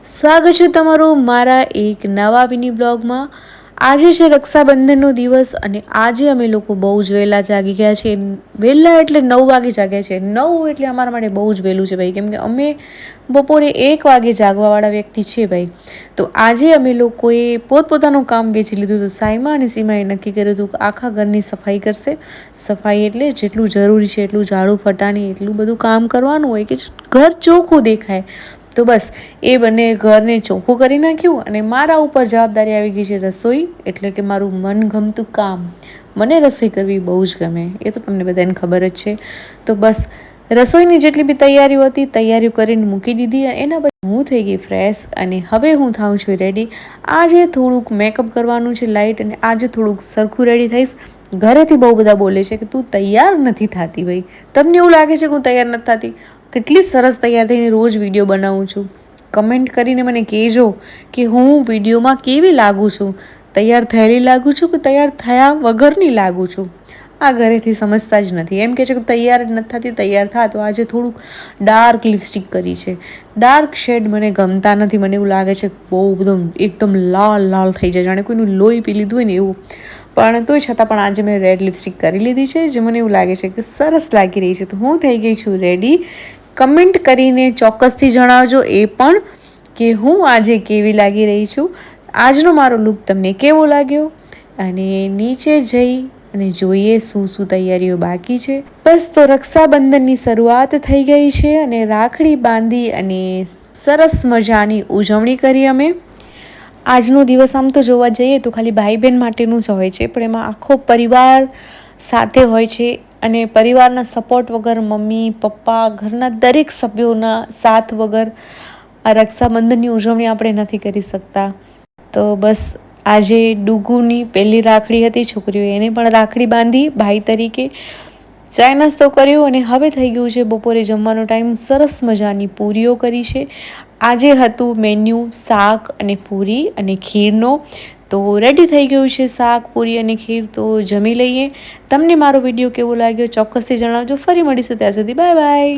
સ્વાગત છે તમારું મારા એક નવા મિની બ્લોગમાં। આજે છે રક્ષાબંધનનો દિવસ અને આજે અમે લોકો બહુ જ વહેલા જાગી ગયા છે। વહેલા એટલે 9 વાગે જાગ્યા છે। 9 એટલે અમારા માટે બહુ જ વહેલું છે ભાઈ, કેમ કે અમે બપોરે 1 વાગે જાગવાવાળા વ્યક્તિ છે ભાઈ। તો આજે અમે લોકોએ પોતપોતાનું કામ વેચી લીધું હતું। સાઈમા અને સીમાએ નક્કી કર્યું હતું કે આખા ઘરની સફાઈ કરશે। સફાઈ એટલે જેટલું જરૂરી છે એટલું ઝાડુ ફટાની એટલું બધું કામ કરવાનું હોય કે ઘર ચોખ્ખું દેખાય। તો બસ એ બંને ઘરને ચોખ્ખું કરી નાખ્યું અને મારા ઉપર જવાબદારી આવી ગઈ છે રસોઈ, એટલે કે મારું મનગમતું કામ। મને રસોઈ કરવી બહુ જ ગમે, એ તો તમને બધાને ખબર જ છે। તો બસ રસોઈની જેટલી બી તૈયારીઓ હતી તૈયારીઓ કરીને મૂકી દીધી। એના પછી હું થઈ ગઈ ફ્રેશ અને હવે હું થાઉં છું રેડી। આજે થોડુંક મેકઅપ કરવાનું છે લાઇટ, અને આજે થોડુંક સરખું રેડી થઈશ। ઘરેથી બહુ બધા બોલે છે કે તું તૈયાર નથી થતી ભાઈ। તમને એવું લાગે છે કે હું તૈયાર નથી થતી? કેટલી સરસ તૈયાર થઈને રોજ વિડીયો બનાવું છું। કમેન્ટ કરીને મને કહેજો કે હું વિડીયોમાં કેવી લાગું છું, તૈયાર થયેલી લાગું છું કે તૈયાર થયા વગરની લાગું છું। આ ઘરેથી સમજતા જ નથી, એમ કહે છે કે તૈયાર જ નથી થતી, તૈયાર થા। તો આજે થોડુંક ડાર્ક લિપસ્ટિક કરી છે। ડાર્ક શેડ મને ગમતા નથી, મને એવું લાગે છે બહુ એકદમ લાલ લાલ થઈ જાય, જાણે કોઈનું લોહી પી લીધું હોય ને એવું। પણ તોય છતાં પણ આજે મેં રેડ લિપસ્ટિક કરી લીધી છે, જે મને એવું લાગે છે કે સરસ લાગી રહી છે। તો હું થઈ ગઈ છું રેડી। કમેન્ટ કરીને ચોક્કસથી જણાવજો એ પણ કે હું આજે કેવી લાગી રહી છું। આજનો મારો લુક તમને કેવો લાગ્યો, અને નીચે જઈ અને જોઈએ શું શું તૈયારીઓ બાકી છે। બસ તો રક્ષાબંધનની શરૂઆત થઈ ગઈ છે અને રાખડી બાંધી અને સરસ મજાની ઉજવણી કરી અમે। આજનો દિવસ આમ તો જોવા જઈએ તો ખાલી ભાઈ બહેન માટેનું જ હોય છે, પણ એમાં આખો પરિવાર સાથે હોય છે, અને પરિવારના સપોર્ટ વગર, મમ્મી પપ્પા ઘરના દરેક સભ્યોના સાથ વગર આ રક્ષાબંધનની ઉજવણી આપણે નથી કરી શકતા। તો બસ આજે ડુગુની પહેલી રાખડી હતી, છોકરીઓ એને પણ રાખડી બાંધી ભાઈ તરીકે। ચાય નાસ્તો કર્યો અને હવે થઈ ગયું છે બપોરે જમવાનો ટાઈમ। સરસ મજાની પૂરીઓ કરી છે। આજે હતું મેન્યુ શાક અને પૂરી અને ખીરનો। તો રેડી થઈ ગયું છે શાક, પૂરી અને ખીર, તો જમી લઈએ। તમને મારો વિડીયો કેવો લાગ્યો ચોક્કસથી જણાવજો। ફરી મળીશું, ત્યાં સુધી બાય બાય।